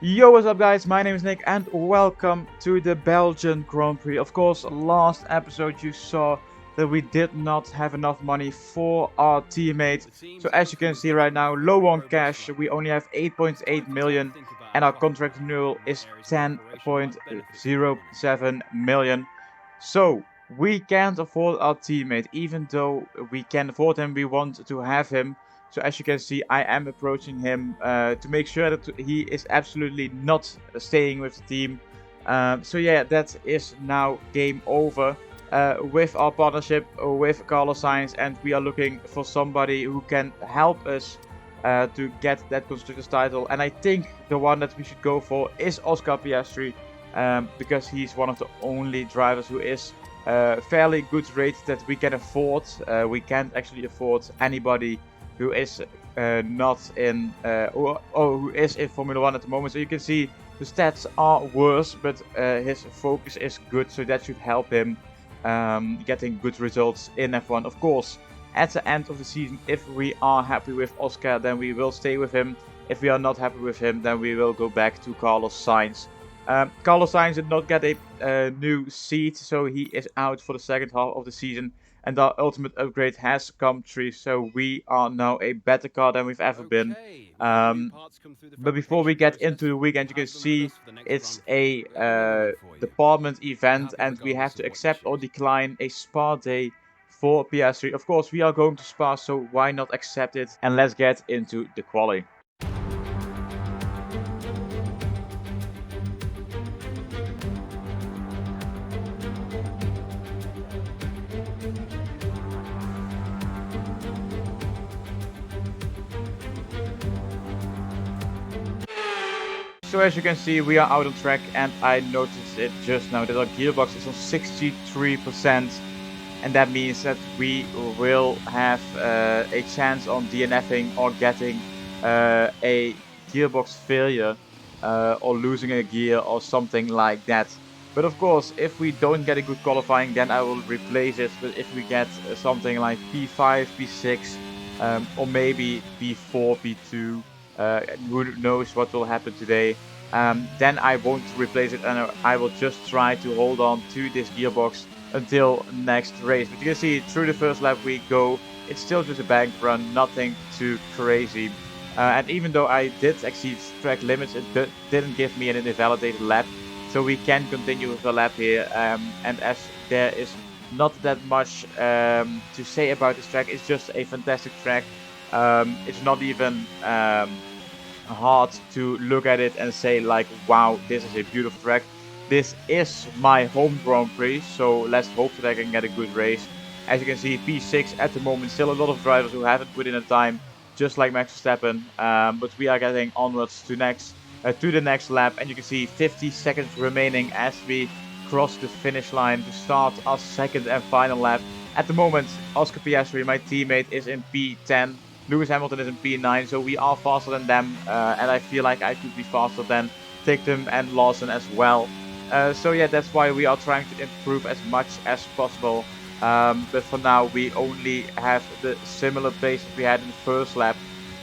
Yo, what's up guys, my name is Nick and welcome to the Belgian Grand Prix. Of course, last episode you saw that we did not have enough money for our teammate. So as you can see right now, low on cash, we only have 8.8 million and our contract renewal is 10.07 million. So we can't afford our teammate, even though we can afford him, we want to have him. So as you can see, I am approaching him to make sure that he is absolutely not staying with the team. So yeah, that is now game over with our partnership with Carlos Sainz, and we are looking for somebody who can help us to get that constructors title. And I think the one that we should go for is Oscar Piastri, because he's one of the only drivers who is fairly good rates that we can afford. We can't actually afford anybody who is not in or who is in Formula 1 at the moment. So you can see the stats are worse, but his focus is good, so that should help him getting good results in F1. Of course, at the end of the season, if we are happy with Oscar, then we will stay with him. If we are not happy with him, then we will go back to Carlos Sainz. Carlos Sainz did not get a new seat, so he is out for the second half of the season. And our ultimate upgrade has come true, so we are now a better car than we've ever been. But before we get into the weekend, you can see it's a department event, and we have to accept or decline a Spa day for PS3. Of course, we are going to Spa, so why not accept it? And let's get into the quali. So as you can see, we are out on track, and I noticed it just now that our gearbox is on 63%, and that means that we will have a chance on DNFing or getting a gearbox failure or losing a gear or something like that. But of course, if we don't get a good qualifying, then I will replace it. But if we get something like P5, P6, or maybe P4, P2, who knows what will happen today, then I won't replace it, and I will just try to hold on to this gearbox until next race. But you can see through the first lap we go, it's still just a bank run, nothing too crazy. And even though I did exceed track limits, it didn't give me an invalidated lap, so we can continue with the lap here. And as there is not that much to say about this track, it's just a fantastic track. It's not even hard to look at it and say like, wow, this is a beautiful track. This is my home Grand Prix, so let's hope that I can get a good race. As you can see, P6 at the moment, still a lot of drivers who haven't put in a time, just like Max Verstappen, but we are getting onwards to the next lap, and you can see 50 seconds remaining as we cross the finish line to start our second and final lap. At the moment, Oscar Piastri, my teammate, is in P10. Lewis Hamilton is in P9, so we are faster than them, and I feel like I could be faster than Tictum and Lawson as well. So yeah, that's why we are trying to improve as much as possible. But for now, we only have the similar pace that we had in the first lap.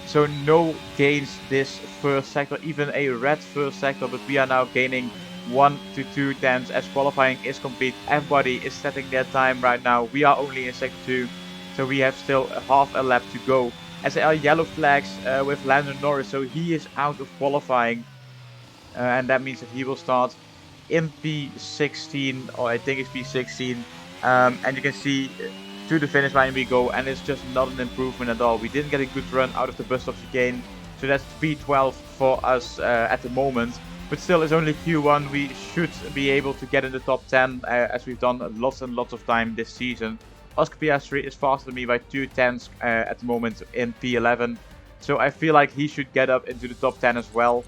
So no gains this first sector, even a red first sector, but we are now gaining 1 to 2 tenths as qualifying is complete. Everybody is setting their time right now. We are only in sector 2, so we have still half a lap to go. As there are yellow flags with Lando Norris, so he is out of qualifying, and that means that he will start in P16, or I think it's P16, and you can see to the finish line we go, and it's just not an improvement at all. We didn't get a good run out of the bus stop chicane, so that's P12 for us at the moment, but still it's only Q1. We should be able to get in the top 10 as we've done lots and lots of time this season. Oscar Piastri is faster than me by 2 tenths at the moment in P11, so I feel like he should get up into the top 10 as well.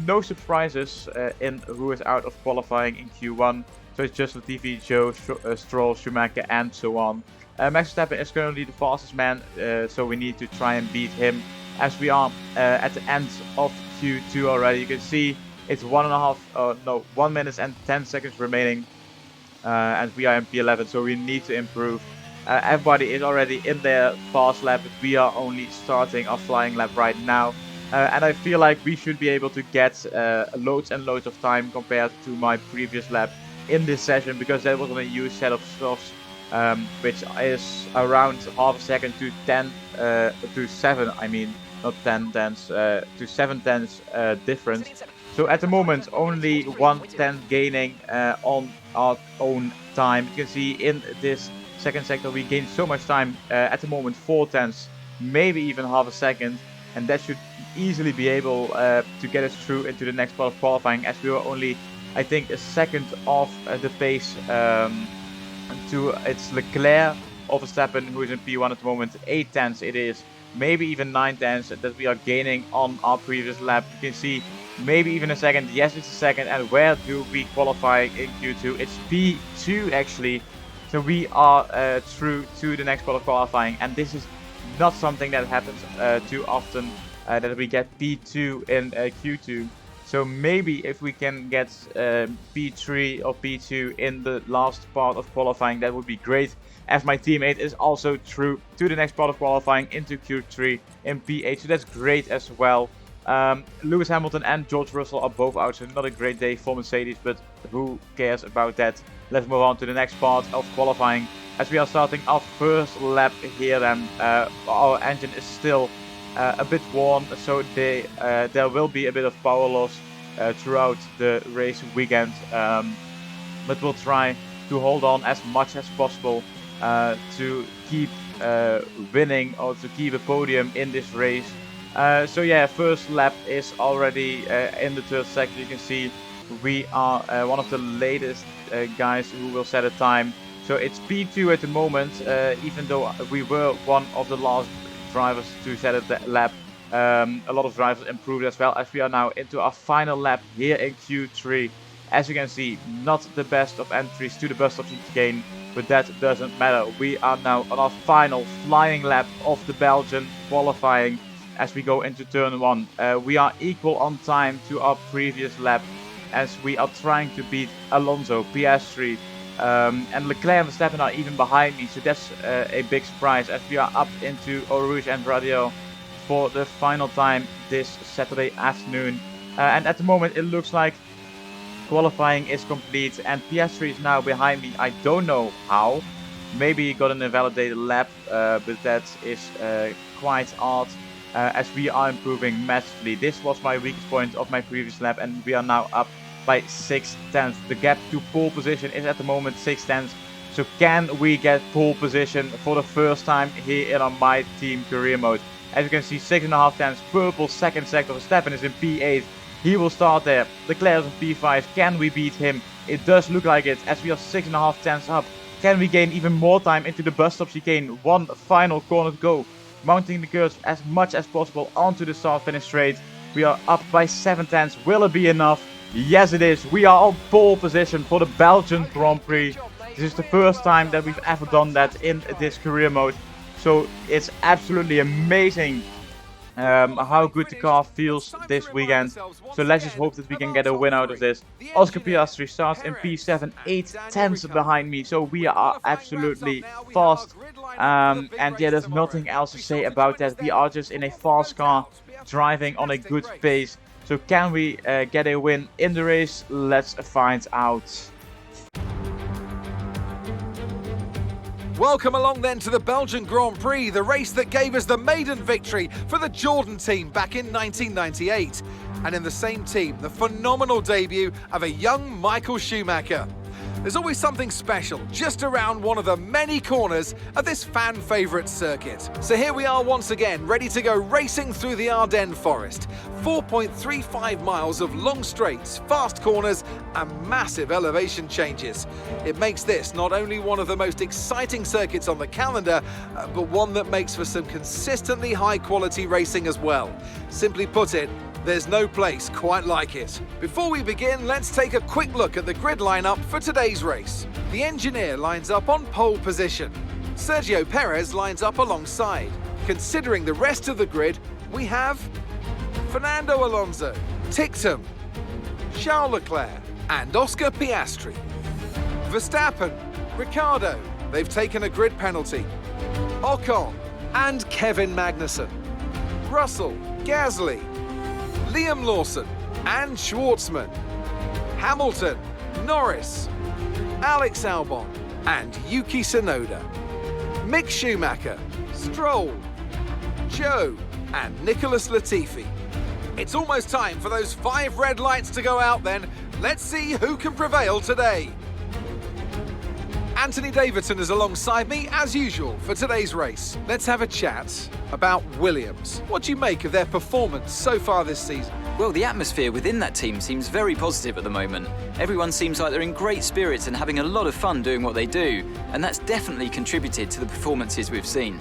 No surprises in who is out of qualifying in Q1, so it's just Latifi, Joe, Stroll, Schumacher, and so on. Max Verstappen is currently the fastest man, so we need to try and beat him as we are at the end of Q2 already. You can see it's 1 minute and 10 seconds remaining. And we are in P11, so we need to improve. Everybody is already in their fast lap, but we are only starting our flying lap right now. and I feel like we should be able to get loads and loads of time compared to my previous lap in this session, because that was on a used set of softs, which is around half a second to 7, I mean, not 10 tenths, to 7 tenths difference. So at the moment, only 1 tenth gaining on our own time. You can see in this second sector we gained so much time, at the moment 4 tenths, maybe even half a second, and that should easily be able to get us through into the next part of qualifying, as we were only, I think, a second off the pace to it's Leclerc of Verstappen, who is in P1 at the moment. 8 tenths it is, maybe even 9 tenths that we are gaining on our previous lap. You can see maybe even a second. Yes, it's a second. And where do we qualify in Q2? It's P2 actually. So we are through to the next part of qualifying, and this is not something that happens too often, that we get P2 in Q2. So maybe if we can get P3 or P2 in the last part of qualifying, that would be great, as my teammate is also through to the next part of qualifying into Q3 in P8, so that's great as well. Lewis Hamilton and George Russell are both out, so not a great day for Mercedes, but who cares about that? Let's move on to the next part of qualifying, as we are starting our first lap here. Then our engine is still a bit worn, so there will be a bit of power loss throughout the race weekend, but we'll try to hold on as much as possible to keep winning, or to keep a podium in this race. So yeah, first lap is already in the third sector. You can see we are one of the latest guys who will set a time. So it's P2 at the moment, even though we were one of the last drivers to set a lap. A lot of drivers improved as well, as we are now into our final lap here in Q3. As you can see, not the best of entries to the bus stop chicane, but that doesn't matter. We are now on our final flying lap of the Belgian qualifying as we go into turn 1. We are equal on time to our previous lap, as we are trying to beat Alonso, Piastri, and Leclerc and Verstappen are even behind me, so that's a big surprise, as we are up into Eau Rouge and Radio for the final time this Saturday afternoon. And at the moment it looks like qualifying is complete, and Piastri is now behind me. I don't know how. Maybe he got an invalidated lap, but that is quite odd, as we are improving massively. This was my weakest point of my previous lap, and we are now up by 6 tenths. The gap to pole position is at the moment 6 tenths. So can we get pole position for the first time here in our MyTeam career mode? As you can see, 6.5 tenths. Purple second sector. Verstappen is in P8. He will start there. Leclerc is in P5. Can we beat him? It does look like it, as we are 6.5 tenths up. Can we gain even more time into the bus stop chicane? One final corner to go. Mounting the curves as much as possible onto the start finish straight. We are up by 7 tenths. Will it be enough? Yes, it is. We are on pole position for the Belgian Grand Prix. This is the first time that we've ever done that in this career mode. So it's absolutely amazing how good the car feels this weekend. So let's just hope that we can get a win out of this. Oscar Piastri starts in P7, 8 tenths behind me. So we are absolutely fast. And yeah, there's nothing else to say about that. We are just in a fast car, driving on a good pace. So can we get a win in the race? Let's find out. Welcome along then to the Belgian Grand Prix, the race that gave us the maiden victory for the Jordan team back in 1998. And in the same team, the phenomenal debut of a young Michael Schumacher. There's always something special just around one of the many corners of this fan favourite circuit. So here we are once again, ready to go racing through the Ardennes forest. 4.35 miles of long straights, fast corners and massive elevation changes. It makes this not only one of the most exciting circuits on the calendar, but one that makes for some consistently high quality racing as well. Simply put it, there's no place quite like it. Before we begin, let's take a quick look at the grid lineup for today's race. The engineer lines up on pole position. Sergio Perez lines up alongside. Considering the rest of the grid, we have Fernando Alonso, Tictum, Charles Leclerc and Oscar Piastri. Verstappen, Ricciardo, they've taken a grid penalty. Ocon and Kevin Magnussen. Russell, Gasly, Liam Lawson and Schwartzman, Hamilton, Norris, Alex Albon and Yuki Tsunoda, Mick Schumacher, Stroll, Joe and Nicholas Latifi. It's almost time for those 5 red lights to go out then. Let's see who can prevail today. Anthony Davidson is alongside me as usual for today's race. Let's have a chat about Williams. What do you make of their performance so far this season? Well, the atmosphere within that team seems very positive at the moment. Everyone seems like they're in great spirits and having a lot of fun doing what they do, and that's definitely contributed to the performances we've seen.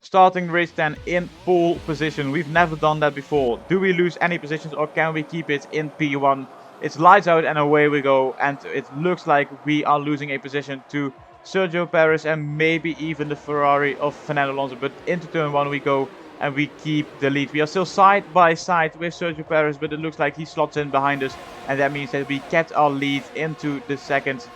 Starting race 10 in pole position. We've never done that before. Do we lose any positions or can we keep it in P1? It's lights out and away we go. And it looks like we are losing a position to Sergio Perez and maybe even the Ferrari of Fernando Alonso. But into turn 1 we go and we keep the lead. We are still side by side with Sergio Perez, but it looks like he slots in behind us. And that means that we kept our lead into the second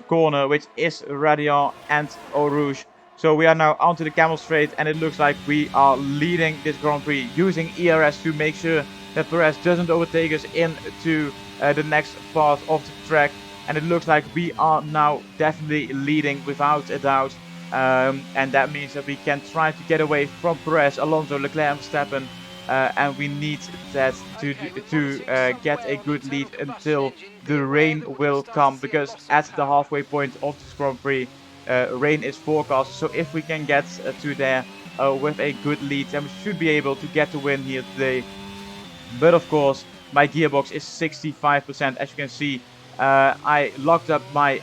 corner, which is Radion and Eau Rouge. So we are now onto the Camel Straight and it looks like we are leading this Grand Prix using ERS to make sure that Perez doesn't overtake us into the next part of the track. And it looks like we are now definitely leading without a doubt. And that means that we can try to get away from Perez, Alonso, Leclerc and Verstappen. And we need that to get a good lead until the rain will come. Because at the halfway point of this Grand Prix, rain is forecast, so if we can get to there with a good lead, then we should be able to get the win here today. But of course, my gearbox is 65%. As you can see, I locked up my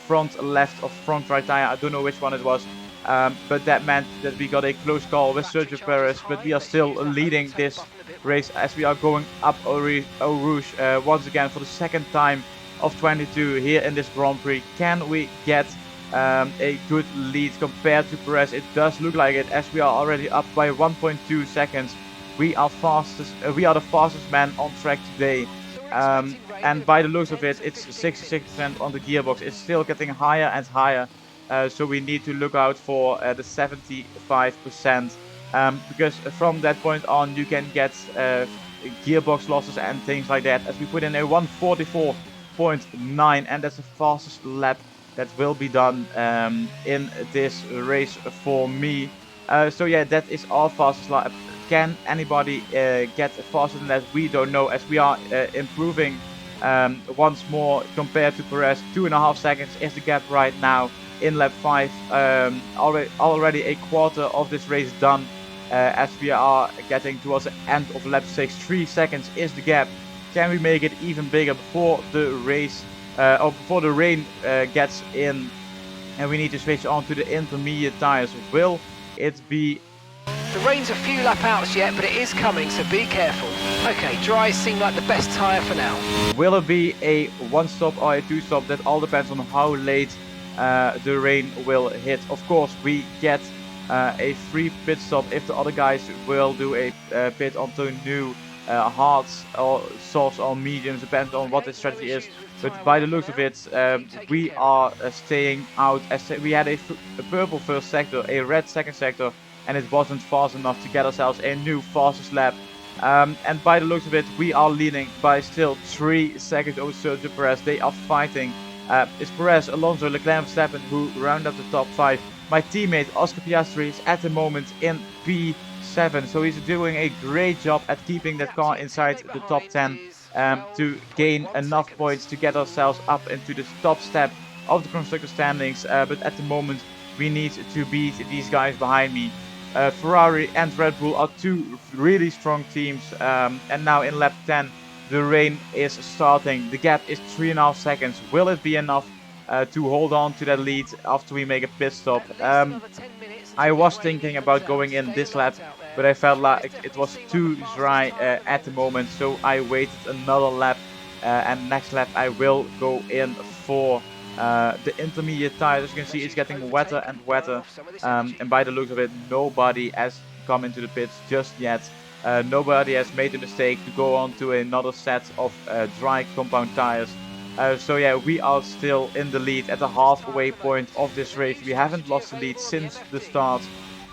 front left or front right tire. I don't know which one it was, but that meant that we got a close call with Sergio Perez. But we are still leading this race as we are going up Eau Rouge once again for the second time of 22 here in this Grand Prix. Can we get a good lead compared to Perez? It does look like it, as we are already up by 1.2 seconds. We are the fastest man on track today, and by the looks of it, it's 66% on the gearbox. It's still getting higher and higher, so we need to look out for the 75%, because from that point on you can get gearbox losses and things like that, as we put in a 144.9, and that's the fastest lap that will be done in this race for me. So yeah, that is our fastest lap. Can anybody get faster than that? We don't know, as we are improving once more compared to Perez. 2.5 seconds is the gap right now in lap 5. Already a quarter of this race done, as we are getting towards the end of lap 6. 3 seconds is the gap. Can we make it even bigger before the race or before the rain gets in and we need to switch on to the intermediate tires? Will it be... The rain's a few lap outs yet, but it is coming, so be careful. Okay, dry seem like the best tyre for now. Will it be a 1-stop or a 2-stop? That all depends on how late the rain will hit. Of course, we get a free pit stop if the other guys will do a pit onto new hards or softs or mediums, depends on what the strategy is. But by the looks of it, we are staying out. As we had a purple first sector, a red second sector, and it wasn't fast enough to get ourselves a new fastest lap. And by the looks of it, we are leading by still 3 seconds over Sergio Perez. They are fighting. It's Perez, Alonso, Leclerc and Verstappen who round up the top 5. My teammate Oscar Piastri is at the moment in P7, so he's doing a great job at keeping that car inside the top 10 to gain enough points to get ourselves up into the top step of the constructor standings. But at the moment, we need to beat these guys behind me. Ferrari and Red Bull are 2 really strong teams, and now in lap 10 the rain is starting. The gap is 3.5 seconds. Will it be enough to hold on to that lead after we make a pit stop? I was thinking about going in this lap, but I felt like it was too dry at the moment, so I waited another lap, and next lap I will go in for the intermediate tires. As you can see, it's getting wetter and wetter, and by the looks of it, nobody has come into the pits just yet. Nobody has made the mistake to go on to another set of dry compound tires. So yeah, we are still in the lead at the halfway point of this race. We haven't lost the lead since the start.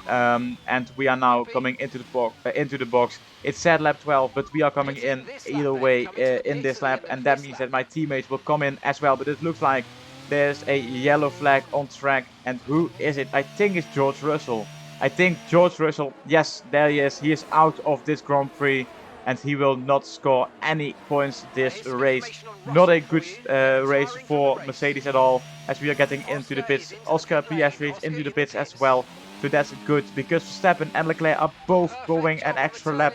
And we are now coming into the box. It's set lap 12, but we are coming in either way in this lap, and that means that my teammates will come in as well. But it looks like there's a yellow flag on track, and who is it? I think it's George Russell. I think George Russell, yes, there he is. He is out of this Grand Prix, and he will not score any points this race. Not a good race for Mercedes at all, as we are getting into the pits. Oscar Piastri is into the pits as well. So that's good, because Verstappen and Leclerc are both going an extra lap,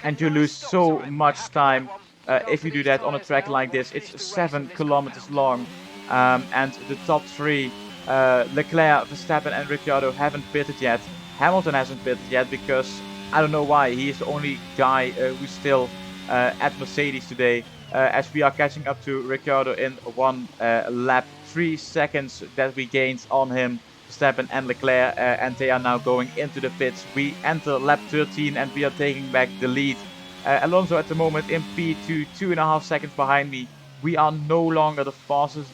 and you lose so much time if you do that on a track like this. It's 7 kilometers long, and the top three, Leclerc, Verstappen and Ricciardo, haven't pitted yet. Hamilton hasn't pitted yet because I don't know why. He is the only guy who's still at Mercedes today, as we are catching up to Ricciardo in one lap. 3 seconds that we gained on him, Verstappen and Leclerc, and they are now going into the pits. We enter lap 13 and we are taking back the lead. Alonso at the moment in P2, 2.5 seconds behind me. We are no longer the fastest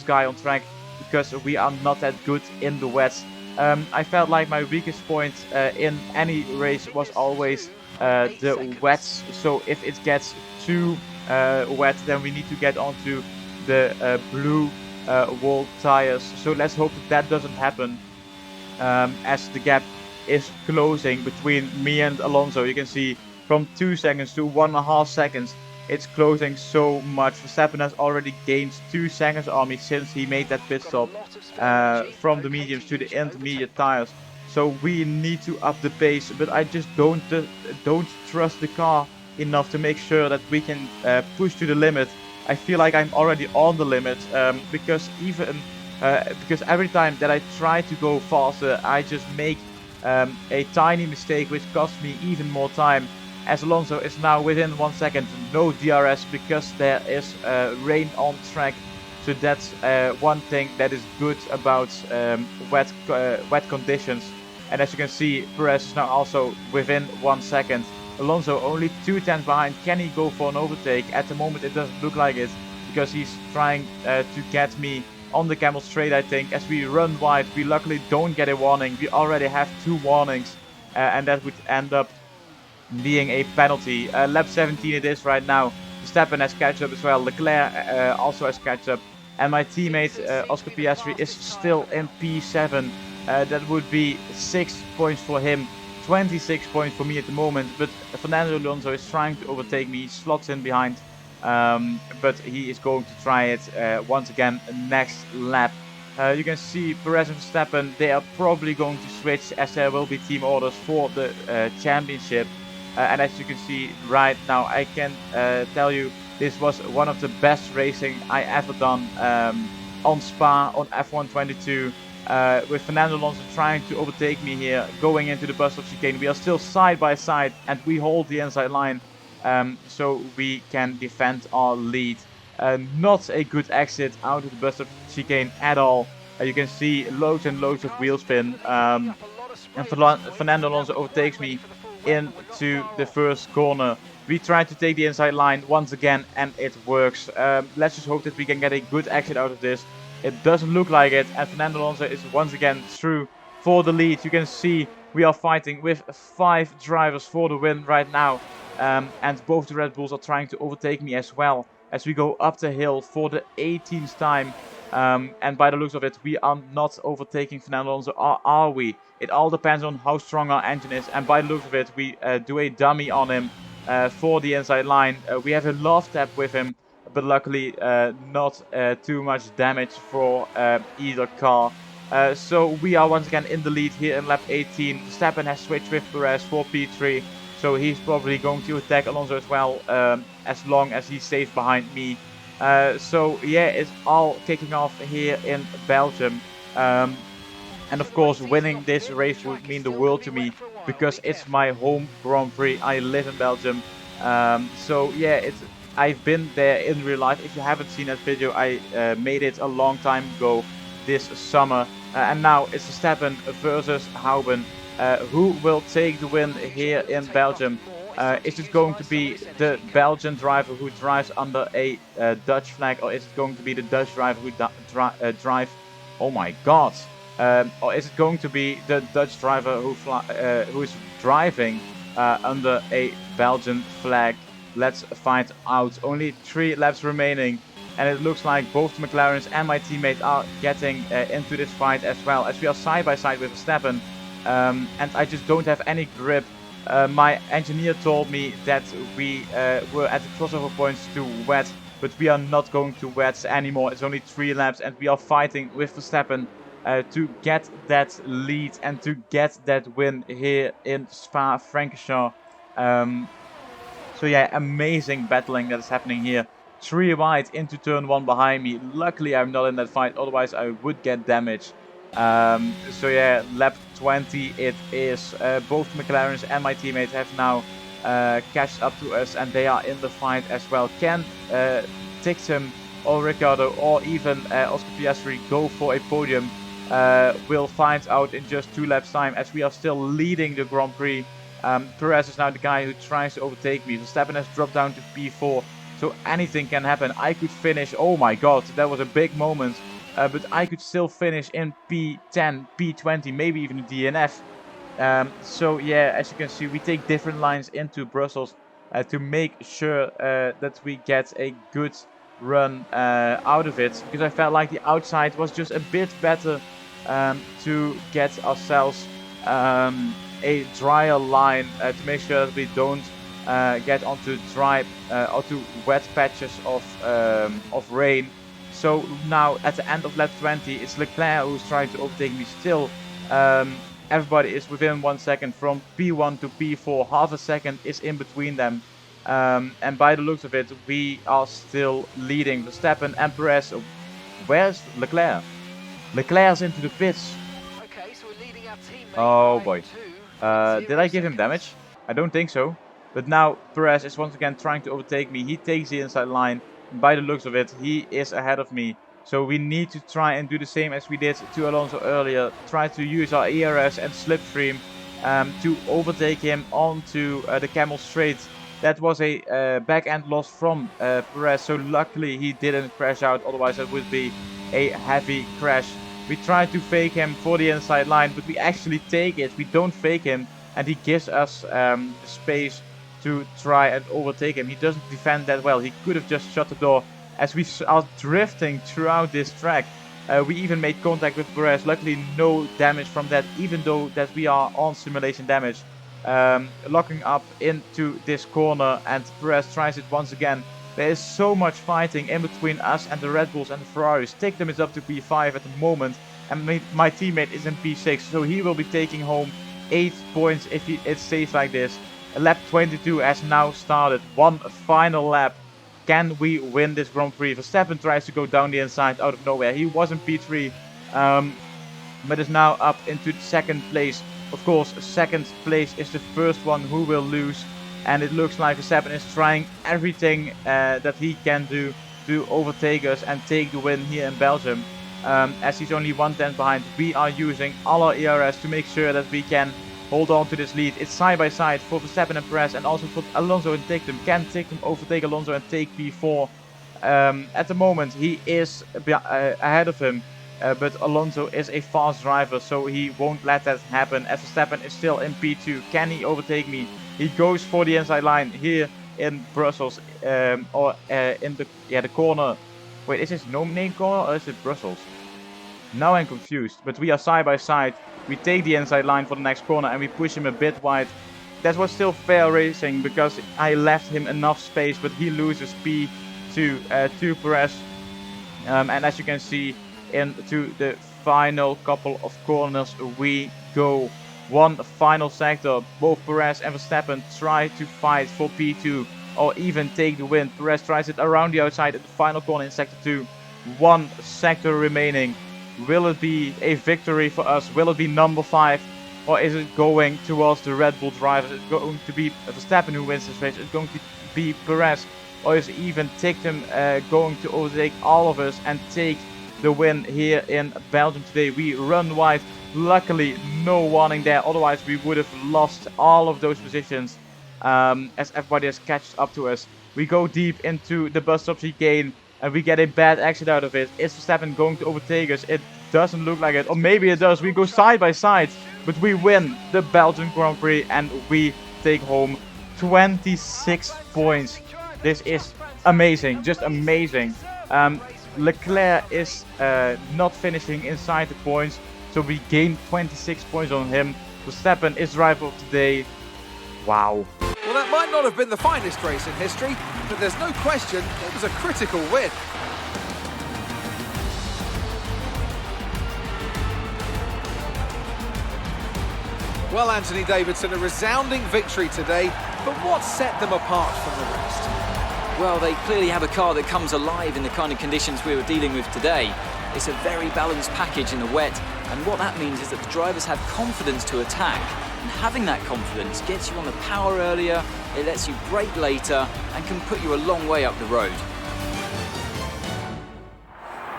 guy on track because we are not that good in the wets. I felt like my weakest point in any race was always the wets. So if it gets too wet, then we need to get onto the blue wall tires. So let's hope that doesn't happen, as the gap is closing between me and Alonso. You can see from 2 seconds to 1.5 seconds, it's closing so much. Verstappen has already gained 2 seconds on me since he made that pit stop from the mediums to the intermediate tires. So we need to up the pace, but I just don't trust the car enough to make sure that we can push to the limit. I feel like I'm already on the limit, because every time that I try to go faster, I just make a tiny mistake which costs me even more time. As Alonso is now within 1 second, no DRS because there is rain on track. So that's one thing that is good about wet conditions. And as you can see, Perez is now also within 1 second. Alonso only 2 tenths behind. Can he go for an overtake? At the moment it doesn't look like it, because he's trying to get me on the camel straight, I think. As we run wide, we luckily don't get a warning. We already have 2 warnings, and that would end up being a penalty. Lap 17 it is right now. Verstappen has catch up as well. Leclerc also has catch up. And my teammate Oscar Piastri is still in P7. That would be 6 points for him. 26 points for me at the moment, but Fernando Alonso is trying to overtake me. He slots in behind, but he is going to try it once again next lap. You can see Perez and Verstappen, they are probably going to switch, as there will be team orders for the championship. And as you can see right now, I can tell you this was one of the best racing I ever done on Spa, on F1 22. With Fernando Alonso trying to overtake me here, going into the bus stop chicane. We are still side by side and we hold the inside line, so we can defend our lead. Not a good exit out of the bus stop chicane at all. You can see loads and loads of wheel spin, and Fernando Alonso overtakes me into the first corner. We try to take the inside line once again and it works. Let's just hope that we can get a good exit out of this. It doesn't look like it, and Fernando Alonso is once again through for the lead. You can see we are fighting with 5 drivers for the win right now, and both the Red Bulls are trying to overtake me as well as we go up the hill for the 18th time. And by the looks of it, we are not overtaking Fernando Alonso, or are we? It all depends on how strong our engine is, and by the looks of it, we do a dummy on him for the inside line. We have a love tap with him, but luckily not too much damage for either car. So we are once again in the lead here in lap 18. Verstappen has switched with Perez for P3, so he's probably going to attack Alonso as well, as long as he stays behind me. So yeah, it's all kicking off here in Belgium. And of course, winning this race would mean the world to me, because it's my home Grand Prix. I live in Belgium. So yeah, I've been there in real life. If you haven't seen that video, I made it a long time ago this summer. And now it's Verstappen versus Houben. Who will take the win here in Belgium? Is it going to be the Belgian driver who drives under a Dutch flag, or is it going to be the Dutch driver who drive? Oh my God! Or is it going to be the Dutch driver who is driving under a Belgian flag? Let's find out. Only 3 laps remaining, and it looks like both the McLarens and my teammate are getting into this fight as well, as we are side by side with Verstappen, and I just don't have any grip. My engineer told me that we were at the crossover points to wet, but we are not going to wet anymore. It's only 3 laps, and we are fighting with Verstappen to get that lead and to get that win here in Spa Francorchamps. So yeah, amazing battling that is happening here. 3 wide into turn 1 behind me. Luckily I'm not in that fight, otherwise I would get damage. So yeah, lap 20 it is. Both McLarens and my teammate have now catched up to us, and they are in the fight as well. Can Tixon or Ricciardo or even Oscar Piastri go for a podium? We'll find out in just 2 laps time, as we are still leading the Grand Prix. Perez is now the guy who tries to overtake me. Verstappen has dropped down to P4, so anything can happen. I could finish, oh my God, that was a big moment. But I could still finish in P10, P20, maybe even a DNF. So yeah, as you can see, we take different lines into Brussels to make sure that we get a good run out of it. Because I felt like the outside was just a bit better to get ourselves a drier line to make sure that we don't get onto dry or to wet patches of rain. So now at the end of lap 20, it's Leclerc who's trying to overtake me still. Everybody is within 1 second from P1 to P4. Half a second is in between them. And by the looks of it, we are still leading Verstappen and Perez. Where's Leclerc? Leclerc's into the pits. Okay, so we're leading our teammate. Oh boy. Did I give him damage? I don't think so. But now Perez is once again trying to overtake me. He takes the inside line. By the looks of it, he is ahead of me. So we need to try and do the same as we did to Alonso earlier. Try to use our ERS and slipstream to overtake him onto the Camel Straight. That was a back end loss from Perez. So luckily he didn't crash out. Otherwise it would be a heavy crash. We try to fake him for the inside line, but we actually take it. We don't fake him, and he gives us space to try and overtake him. He doesn't defend that well. He could have just shut the door. As we are drifting throughout this track, we even made contact with Perez. Luckily no damage from that, even though that we are on simulation damage. Locking up into this corner, and Perez tries it once again. There is so much fighting in between us and the Red Bulls and the Ferraris. Tictum is up to P5 at the moment, and my teammate is in P6, so he will be taking home 8 points if it stays like this. Lap 22 has now started. One final lap. Can we win this Grand Prix? Verstappen tries to go down the inside out of nowhere. He was in P3, but is now up into second place. Of course, second place is the first one who will lose. And it looks like Verstappen is trying everything that he can do to overtake us and take the win here in Belgium. As he's only 1/10 behind, we are using all our ERS to make sure that we can hold on to this lead. It's side by side for Verstappen and Perez, and also for Alonso and Tictum. Can Tictum overtake Alonso and take P4? At the moment he is ahead of him, but Alonso is a fast driver, so he won't let that happen. As Verstappen is still in P2, can he overtake me? He goes for the inside line here in Brussels, or in the corner. Wait, is this no name corner or is it Brussels? Now I'm confused, but we are side by side. We take the inside line for the next corner and we push him a bit wide. That was still fair racing because I left him enough space, but he loses P2 to Perez. And as you can see, into the final couple of corners we go. One final sector. Both Perez and Verstappen try to fight for P2 or even take the win. Perez tries it around the outside at the final corner in sector 2. One sector remaining. Will it be a victory for us? Will it be number 5? Or is it going towards the Red Bull drivers? Is it going to be Verstappen who wins this race? Is it going to be Perez? Or is even Tictum going to overtake all of us and take the win here in Belgium today? We run wide. Luckily no warning there, otherwise we would have lost all of those positions. as everybody has catched up to us. We go deep into the bus stop chicane and we get a bad exit out of it. Is Verstappen going to overtake us? It doesn't look like it, or maybe it does. We go side by side, but we win the Belgian Grand Prix and we take home 26 points. This is amazing, just amazing. Leclerc is not finishing inside the points, so we gain 26 points on him. Verstappen is driver of the day. Wow. Well, that might not have been the finest race in history, but there's no question it was a critical win. Well, Anthony Davidson, a resounding victory today, but what set them apart from the rest? Well, they clearly have a car that comes alive in the kind of conditions we were dealing with today. It's a very balanced package in the wet, and what that means is that the drivers have confidence to attack. And having that confidence gets you on the power earlier, it lets you brake later, and can put you a long way up the road.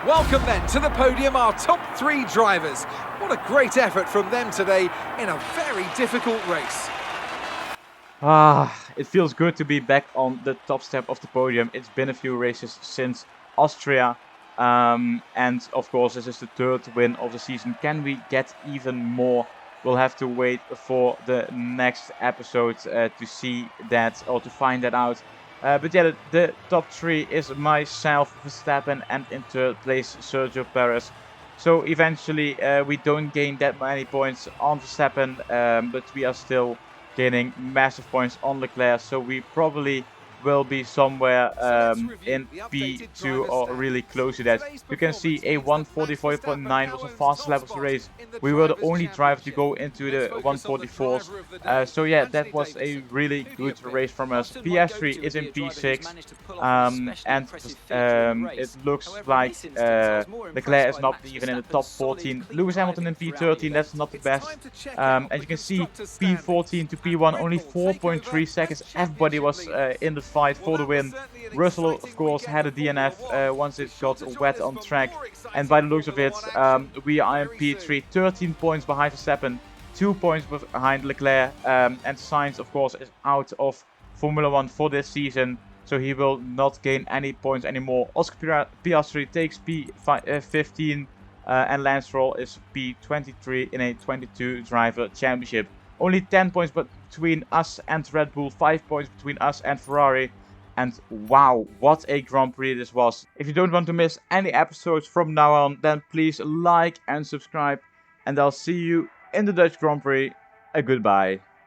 Welcome then to the podium, our top 3 drivers. What a great effort from them today in a very difficult race. It feels good to be back on the top step of the podium. It's been a few races since Austria. And of course, this is the 3rd win of the season. Can we get even more? We'll have to wait for the next episode to see that, or to find that out. But yeah, the top 3 is myself, Verstappen, and in 3rd place Sergio Perez. So eventually we don't gain that many points on Verstappen, but we are still gaining massive points on Leclerc. So we probably will be somewhere in P2 or really close to that. You can see a 144.9 was the fastest lap of the race. We were the only driver to go into the 144s. So yeah, that was a really good race from us. PS3 is in P6, and it looks like Leclerc is not even in the top 14. Lewis Hamilton in P13, that's not the best. As you can see, P14 to P1, only 4.3 seconds. Everybody was in the fight for the win. Russell, of course, had a DNF once it got wet on track. And by the looks of it, we are in P3, 13 points behind Verstappen, 2 points behind Leclerc. And Sainz, of course, is out of Formula 1 for this season, so he will not gain any points anymore. Oscar Piastri takes P15, and Lance Stroll is P23 in a 22 driver championship. Only 10 points between us and Red Bull, 5 points between us and Ferrari. And wow, what a Grand Prix this was. If you don't want to miss any episodes from now on, then please like and subscribe. And I'll see you in the Dutch Grand Prix. Goodbye.